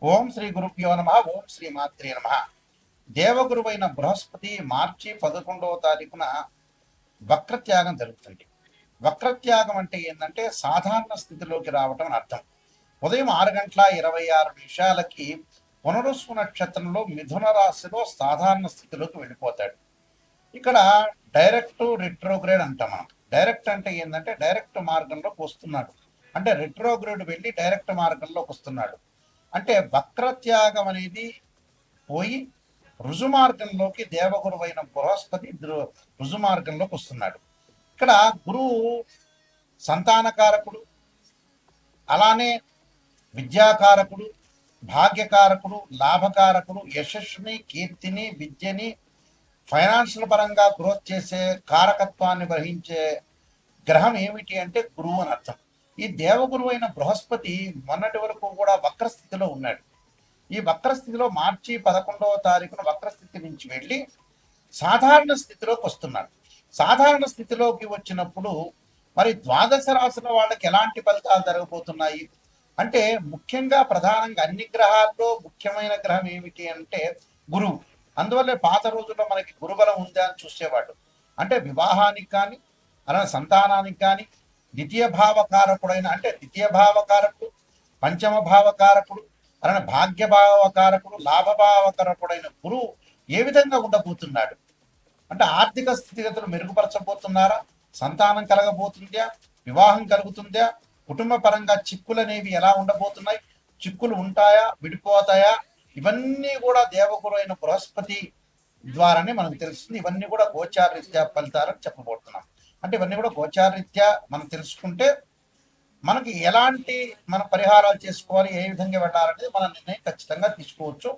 ఓం శ్రీ గురుభ్యో నమ. ఓం శ్రీ మాత్రే నమ. దేవగురువైన బృహస్పతి మార్చి 11వ తారీఖున వక్రత్యాగం జరుగుతుంది. వక్రత్యాగం అంటే ఏంటంటే సాధారణ స్థితిలోకి రావటం అని అర్థం. ఉదయం 6:26 పునరుసు నక్షత్రంలో మిథున రాశిలో సాధారణ స్థితిలోకి వెళ్ళిపోతాడు. ఇక్కడ డైరెక్ట్ రిట్రోగ్రేడ్ అంటాం మనం. డైరెక్ట్ అంటే ఏంటంటే డైరెక్ట్ మార్గంలోకి వస్తున్నాడు, అంటే రిట్రోగ్రేడ్ వెళ్ళి డైరెక్ట్ మార్గంలోకి వస్తున్నాడు. అంటే వక్రత్యాగం అనేది పోయి రుజుమార్గంలోకి దేవగురువైన బృహస్పతి రుజుమార్గంలోకి వస్తున్నాడు. ఇక్కడ గురువు సంతానకారకుడు, అలానే విద్యాకారకుడు, భాగ్యకారకుడు, లాభకారకుడు, యశస్సుని, కీర్తిని, విద్యని, ఫైనాన్షియల్ పరంగా గ్రోత్ చేసే కారకత్వాన్ని వహించే గ్రహం ఏమిటి అంటే గురువు అని అర్థం. ఈ దేవగురువు అయిన బృహస్పతి మొన్నటి వరకు కూడా వక్రస్థితిలో ఉన్నాడు. ఈ వక్రస్థితిలో మార్చి 11వ తారీఖున వక్రస్థితి నుంచి వెళ్ళి సాధారణ స్థితిలోకి వస్తున్నాడు. సాధారణ స్థితిలోకి వచ్చినప్పుడు మరి ద్వాదశ రాశుల వాళ్ళకి ఎలాంటి ఫలితాలు జరగబోతున్నాయి అంటే, ముఖ్యంగా ప్రధానంగా అన్ని గ్రహాల్లో ముఖ్యమైన గ్రహం ఏమిటి అంటే గురువు. అందువల్ల పాత రోజుల్లో మనకి గురుబలం ఉందా అని చూసేవాడు. అంటే వివాహానికి కానీ, అలానే సంతానానికి కానీ, ద్వితీయ భావకారకుడైన అంటే ద్వితీయ భావకారకుడు, పంచమ భావకారకుడు, అలానే భాగ్యభావకారకుడు, లాభభావకారకుడైన గురువు ఏ విధంగా ఉండబోతున్నాడు అంటే, ఆర్థిక స్థితిగతులు మెరుగుపరచబోతున్నారా, సంతానం కలగబోతుందా, వివాహం కలుగుతుందా, కుటుంబ పరంగా చిక్కులు అనేవి ఎలా ఉండబోతున్నాయి, చిక్కులు ఉంటాయా, విడిపోతాయా, ఇవన్నీ కూడా దేవగురు అయిన బృహస్పతి ద్వారానే మనకు తెలుస్తుంది. ఇవన్నీ కూడా గోచారరీత్యా ఫలితాలని చెప్పబోతున్నాం. అంటే ఇవన్నీ కూడా గోచారరీత్యా మనం తెలుసుకుంటే మనకి ఎలాంటి మన పరిహారాలు చేసుకోవాలి, ఏ విధంగా వెళ్ళాలనేది మన నిర్ణయం ఖచ్చితంగా తీసుకోవచ్చు.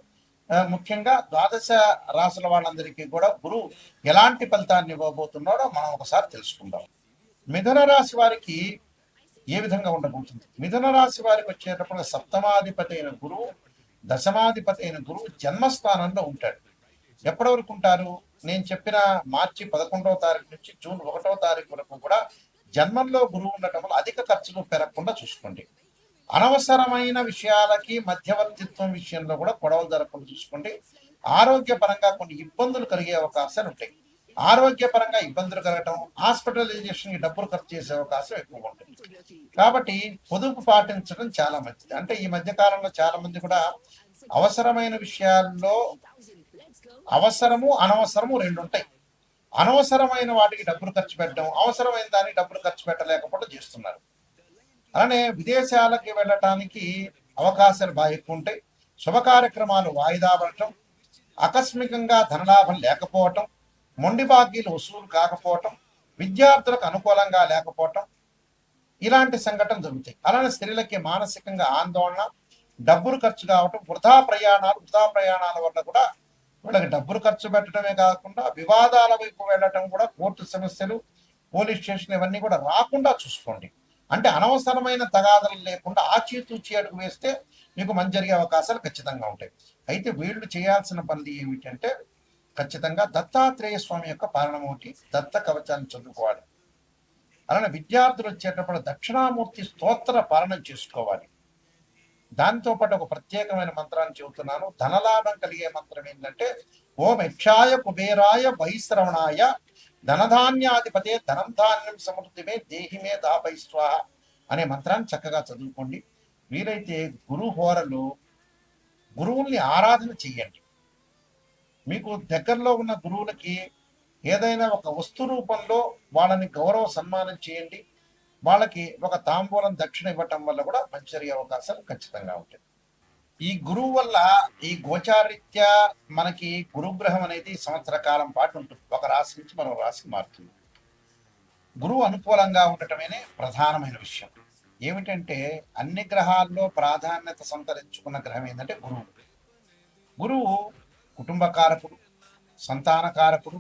ముఖ్యంగా ద్వాదశ రాశుల వాళ్ళందరికీ కూడా గురువు ఎలాంటి ఫలితాన్ని ఇవ్వబోతున్నాడో మనం ఒకసారి తెలుసుకుందాం. మిథున రాశి వారికి ఏ విధంగా ఉండబోతుంది? మిథున రాశి వారికి వచ్చేటప్పుడు సప్తమాధిపతి అయిన గురువు, దశమాధిపతి అయిన గురువు జన్మస్థానంలో ఉంటాడు. ఎప్పటి వరకు ఉంటారు? నేను చెప్పిన మార్చి 11వ తారీఖు నుంచి జూన్ 1వ తారీఖు వరకు కూడా జన్మంలో గురువు ఉండటం వల్ల అధిక ఖర్చులు పెరగకుండా చూసుకోండి. అనవసరమైన విషయాలకి మధ్యవర్తిత్వం విషయంలో కూడా గొడవలు జరగకుండా చూసుకోండి. ఆరోగ్యపరంగా కొన్ని ఇబ్బందులు కలిగే అవకాశాలు ఉంటాయి. ఆరోగ్యపరంగా ఇబ్బందులు కలగటం, హాస్పిటలైజేషన్ కి డబ్బులు ఖర్చు చేసే అవకాశం ఎక్కువగా ఉంటుంది. కాబట్టి పొదుపు పాటించడం చాలా మంచిది. అంటే ఈ మధ్య కాలంలో చాలా మంది కూడా అవసరమైన విషయాల్లో అవసరము అనవసరము రెండు ఉంటాయి. అనవసరమైన వాటికి డబ్బులు ఖర్చు పెట్టడం, అవసరమైన దానికి డబ్బులు ఖర్చు పెట్టలేకపోవడం చేస్తున్నారు. అలానే విదేశాలకి వెళ్ళటానికి అవకాశాలు బాగా ఎక్కువ ఉంటాయి. శుభ కార్యక్రమాలు వాయిదా పడటం, ఆకస్మికంగా ధనలాభం లేకపోవటం, మొండి బాకీలు వసూలు కాకపోవటం, విద్యార్థులకు అనుకూలంగా లేకపోవటం, ఇలాంటి సంఘటన జరుగుతాయి. అలానే స్త్రీలకి మానసికంగా ఆందోళన, డబ్బులు ఖర్చు కావటం, వృధా ప్రయాణాల వల్ల కూడా వీళ్ళకి డబ్బులు ఖర్చు పెట్టడమే కాకుండా వివాదాల వైపు వెళ్ళటం కూడా, కోర్టు సమస్యలు, పోలీస్ స్టేషన్ ఇవన్నీ కూడా రాకుండా చూసుకోండి. అంటే అనవసరమైన తగాదలు లేకుండా ఆచితూచి అడుగు వేస్తే మీకు మంచి జరిగే అవకాశాలు ఖచ్చితంగా ఉంటాయి. అయితే వీళ్ళు చేయాల్సిన పనులు ఏమిటంటే, ఖచ్చితంగా దత్తాత్రేయ స్వామి యొక్క పాలనమూర్తి దత్త కవచాన్ని చదువుకోవాలి. అలానే విద్యార్థులు వచ్చేటప్పుడు దక్షిణామూర్తి స్తోత్ర పాలన చేసుకోవాలి. దాంతో పాటు ఒక ప్రత్యేకమైన మంత్రాన్ని చెబుతున్నాను. ధనలాభం కలిగే మంత్రం ఏంటంటే, ఓం యక్షాయ కుబేరాయ వైశ్రవణాయ ధనధాన్యాధిపతే ధనం ధాన్యం సమృద్ధిమే దేహిమే దాపై స్వాహ అనే మంత్రాన్ని చక్కగా చదువుకోండి. వీలైతే గురుహోరలో గురువుల్ని ఆరాధన చెయ్యండి. మీకు దగ్గరలో ఉన్న గురువులకి ఏదైనా ఒక వస్తు రూపంలో వాళ్ళని గౌరవ సన్మానం చేయండి. వాళ్ళకి ఒక తాంబూలం దక్షిణ ఇవ్వటం వల్ల కూడా మంచి జరిగే అవకాశాలు ఖచ్చితంగా ఉంటాయి. ఈ గురువు వల్ల ఈ గోచారీత్యా మనకి గురుగ్రహం అనేది సంవత్సర కాలం పాటు ఉంటుంది. ఒక రాశి నుంచి మరో రాశికి మారుతుంది. గురువు అనుకూలంగా ఉండటమేనే ప్రధానమైన విషయం. ఏమిటంటే అన్ని గ్రహాల్లో ప్రాధాన్యత సంతరించుకున్న గ్రహం ఏంటంటే గురువు. గురువు కుటుంబకారకుడు, సంతానకారకుడు,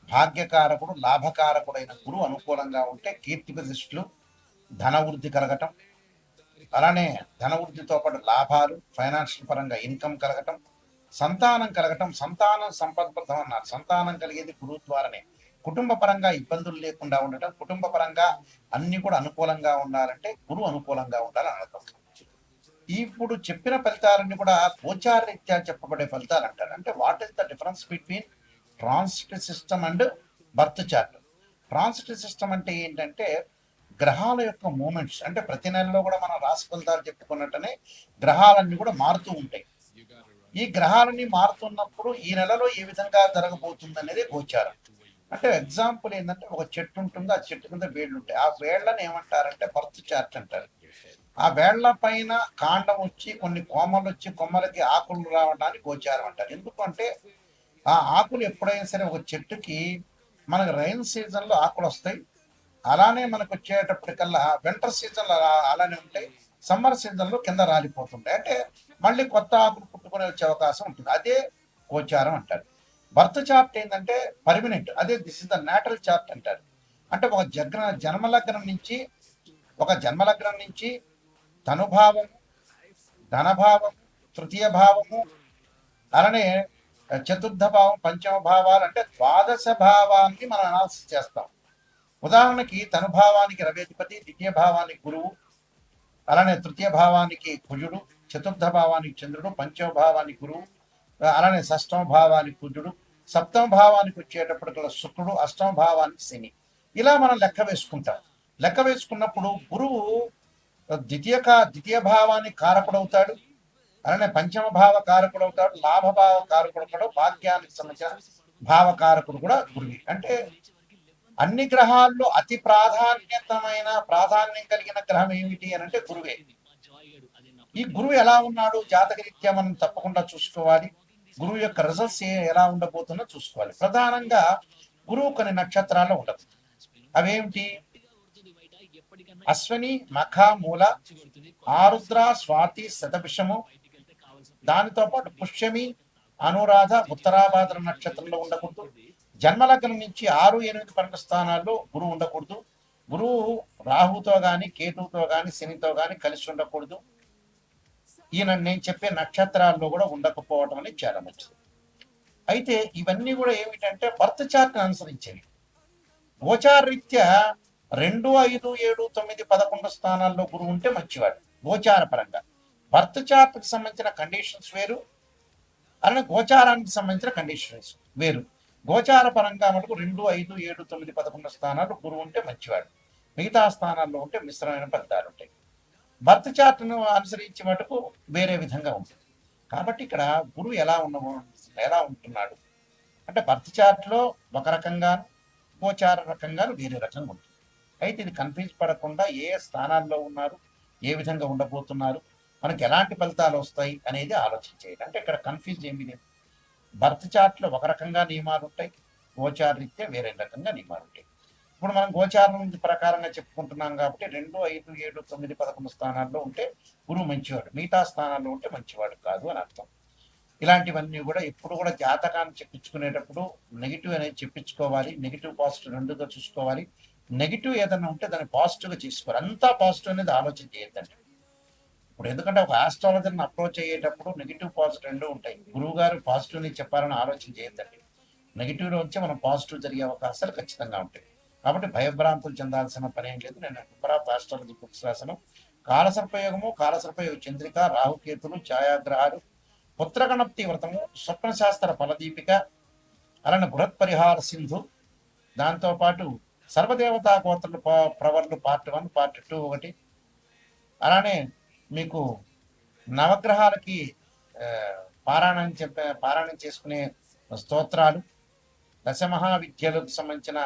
భాగ్యకారకుడు, లాభకారకుడైన గురువు అనుకూలంగా ఉంటే కీర్తి ప్రతిష్టలు, ధనవృద్ధి కలగటం, అలానే ధనవృద్ధితో పాటు లాభాలు, ఫైనాన్షియల్ పరంగా ఇన్కమ్ కలగటం, సంతానం కలగటం. సంతానం సంపద్బద్ధం అన్నారు. సంతానం కలిగేది గురువు ద్వారానే. కుటుంబ పరంగా ఇబ్బందులు లేకుండా ఉండటం, కుటుంబ పరంగా అన్ని కూడా అనుకూలంగా ఉండాలంటే గురువు అనుకూలంగా ఉండాలని అర్థం. ఇప్పుడు చెప్పిన ఫలితాలన్నీ కూడా గోచారరీత్యా చెప్పబడే ఫలితాలు అంటారు. అంటే what is the difference between transit system and birth chart? Transit system అంటే ఏంటంటే గ్రహాల యొక్క మూమెంట్స్, అంటే ప్రతి నెలలో కూడా మనం రాశి ఫలితాలు చెప్పుకున్నట్టనే గ్రహాలన్నీ కూడా మారుతూ ఉంటాయి. ఈ గ్రహాలన్నీ మారుతున్నప్పుడు ఈ నెలలో ఏ విధంగా జరగబోతుంది అనేది గోచారం. అంటే ఎగ్జాంపుల్ ఏంటంటే ఒక చెట్టు ఉంటుంది, ఆ చెట్టు కింద వేళ్ళు ఉంటాయి. ఆ వేళ్ళని ఏమంటారంటే బర్త్ చార్ట్ అంటారు. ఆ వేళ్ల పైన కాండం వచ్చి కొన్ని కొమ్మలు వచ్చి కొమ్మలకి ఆకులు రావడానికి గోచారం అంటారు. ఎందుకంటే ఆ ఆకులు ఎప్పుడైనా సరే ఒక చెట్టుకి మనకు రైన్ సీజన్లో ఆకులు వస్తాయి, అలానే మనకు వచ్చేటప్పటికల్లా వింటర్ సీజన్లో అలానే ఉంటాయి, సమ్మర్ సీజన్లో కింద రాలిపోతుంటాయి. అంటే మళ్ళీ కొత్త ఆకులు పుట్టుకునే వచ్చే అవకాశం ఉంటుంది. అదే గోచారం అంటారు. బర్త్ చార్ట్ ఏంటంటే పర్మనెంట్, అదే this is the natal chart అంటారు. అంటే ఒక జన్మలగ్నం నుంచి తనుభావము, ధనభావము, తృతీయ భావము, అలానే చతుర్థ భావం, పంచమ భావాలు, అంటే ద్వాదశ భావాన్ని మనం అనాలిసిస్ చేస్తాం. ఉదాహరణకి తనుభావానికి రవేధిపతి, ద్వితీయ భావానికి గురువు, అలానే తృతీయ భావానికి కుజుడు, చతుర్థ భావానికి చంద్రుడు, పంచమ భావానికి గురువు, అలానే షష్టమ భావానికి కుజుడు, సప్తమ భావానికి వచ్చేటప్పటికల్లా శుక్రుడు, అష్టమ భావానికి శని. ఇలా మనం లెక్క వేసుకుంటాం. లెక్క వేసుకున్నప్పుడు గురువు ద్వితీయ భావానికి కారకుడవుతాడు, అలానే పంచమ భావ కారకుడు అవుతాడు, లాభభావ కారకుడు అవుతాడు, భాగ్యానికి సంబంధించిన భావకారకుడు కూడా గురువు. అంటే అన్ని గ్రహాల్లో అతి ప్రాధాన్యం కలిగిన గ్రహం ఏమిటి అని అంటే గురువే. ఈ గురువు ఎలా ఉన్నాడు జాతకరీత్యా మనం తప్పకుండా చూసుకోవాలి. గురువు యొక్క రిజల్ట్స్ ఎలా ఉండబోతుందో చూసుకోవాలి. ప్రధానంగా గురువు కొన్ని నక్షత్రాల్లో ఉండదు. అవేమిటి? అశ్విని, మఖ, మూల, ఆరుద్ర, స్వాతి, శతభిషము, దానితో పాటు పుష్యమి, అనురాధ, ఉత్తరాభాద్ర నక్షత్రంలో ఉండకూడదు. జన్మలగ్నం నుంచి 6, 8, 12 స్థానాల్లో గురువు ఉండకూడదు. గురువు రాహుతో గాని, కేతువుతో గాని, శనితో గాని కలిసి ఉండకూడదు. నేను చెప్పే నక్షత్రాల్లో కూడా ఉండకపోవడం అనేది చాలా మంచిది. అయితే ఇవన్నీ కూడా ఏమిటంటే బర్త్ చార్ట్ అనుసరించేవి. గోచారరీత్యా 2, 5, 7, 9, 11 స్థానాల్లో గురువు ఉంటే మంచివాడు గోచార పరంగా. బర్త్ చార్ట్కి సంబంధించిన కండిషన్స్ వేరు, అలానే గోచారానికి సంబంధించిన కండిషన్స్ వేరు. గోచార పరంగా మటుకు 2, 5, 7, 9, 11 స్థానాలు గురువు ఉంటే మంచివాడు, మిగతా స్థానాల్లో ఉంటే మిశ్రమైన ఫలితాలు ఉంటాయి. బర్త్ చార్ట్ను అనుసరించి మటుకు వేరే విధంగా ఉంటుంది. కాబట్టి ఇక్కడ గురువు ఎలా ఉంటున్నాడు అంటే బర్త్ చార్ట్లో ఒక రకంగాను, గోచార రకంగాను వేరే రకంగా ఉంటుంది. అయితే ఇది కన్ఫ్యూజ్ పడకుండా ఏ స్థానాల్లో ఉన్నారు, ఏ విధంగా ఉండబోతున్నారు, మనకి ఎలాంటి ఫలితాలు వస్తాయి అనేది ఆలోచించేది. అంటే ఇక్కడ కన్ఫ్యూజ్ ఏమీ లేదు. బర్త్ చార్ట్లో ఒక రకంగా నియమాలు ఉంటాయి, గోచార రీత్యా వేరే రకంగా నియమాలు ఉంటాయి. ఇప్పుడు మనం గోచారం ప్రకారంగా చెప్పుకుంటున్నాం కాబట్టి 2, 5, 7, 9, 11 స్థానాల్లో ఉంటే గురువు మంచివాడు, మిగతా స్థానాల్లో ఉంటే మంచివాడు కాదు అని అర్థం. ఇలాంటివన్నీ కూడా ఎప్పుడు కూడా జాతకాన్ని చెప్పించుకునేటప్పుడు నెగిటివ్ అనేది చెప్పించుకోవాలి. నెగిటివ్ పాజిటివ్ రెండుగా చూసుకోవాలి. నెగిటివ్ ఏదైనా ఉంటే దాన్ని పాజిటివ్గా చేసుకోవాలి. అంతా పాజిటివ్ అనేది ఆలోచన చేయొద్దండి. ఇప్పుడు ఎందుకంటే ఒక ఆస్ట్రాలజర్ని అప్రోచ్ అయ్యేటప్పుడు నెగిటివ్ పాజిటివ్ రెండు ఉంటాయి. గురువు గారు పాజిటివ్ని చెప్పాలని ఆలోచన చేయొద్దండి. నెగిటివ్లో వచ్చి మనం పాజిటివ్ జరిగే అవకాశాలు ఖచ్చితంగా ఉంటాయి. కాబట్టి భయభ్రాంతులు చెందాల్సిన పని ఏం లేదు. నేను నెంబర్ ఆఫ్ ఆస్ట్రాలజీ బుక్స్ రాశాను. కాలసర్పయోగము, కాలసర్పయోగ చంద్రిక, రాహుకేతులు, ఛాయాగ్రహాలు, పుత్రగణప్తి వ్రతము, స్వప్నశాస్త్ర ఫలదీపిక, అలానే బృహత్ పరిహార సింధు, దాంతోపాటు సర్వదేవతా గోత్రులు ప్రవర్లు పార్ట్ 1, పార్ట్ 2 ఒకటి, అలానే మీకు నవగ్రహాలకి పారాయణం చేసుకునే స్తోత్రాలు, దశమహావిద్యలకు సంబంధించిన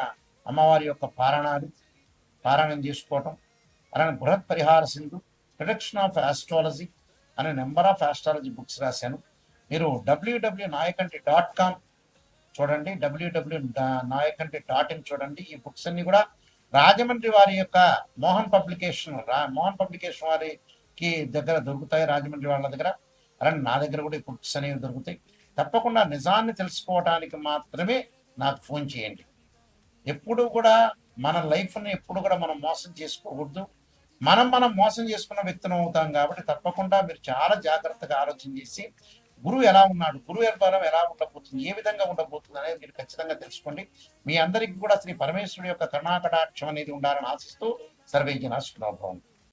అమ్మవారి యొక్క పారాయణం చేసుకోవటం, అలానే బృహత్ పరిహార సింధు, ప్రొడక్షన్ ఆఫ్ ఆస్ట్రాలజీ అనే నెంబర్ ఆఫ్ ఆస్ట్రాలజీ బుక్స్ రాశాను. మీరు www.nayakanti.com చూడండి, www.nayakanti.in చూడండి. ఈ బుక్స్ అన్ని కూడా రాజమండ్రి వారి యొక్క మోహన్ పబ్లికేషన్ వారికి దగ్గర దొరుకుతాయి, రాజమండ్రి వాళ్ళ దగ్గర. అలానే నా దగ్గర కూడా ఈ బుక్స్ అనేవి దొరుకుతాయి. తప్పకుండా నిజాన్ని తెలుసుకోవడానికి మాత్రమే నాకు ఫోన్ చేయండి. ఎప్పుడు కూడా మన లైఫ్ని ఎప్పుడు కూడా మనం మోసం చేసుకోకూడదు. మనం మోసం చేసుకున్న వ్యక్తులు అవుతాం. కాబట్టి తప్పకుండా మీరు చాలా జాగ్రత్తగా ఆలోచన చేసి గురువు ఎలా ఉన్నాడు, గురువు బలం ఎలా ఉండబోతుంది, ఏ విధంగా ఉండబోతుంది అనేది మీరు ఖచ్చితంగా తెలుసుకోండి. మీ అందరికీ కూడా శ్రీ పరమేశ్వరుడి యొక్క కరుణాకటాక్షం అనేది ఉండాలని ఆశిస్తూ సర్వే జనా సుఖనోభవం.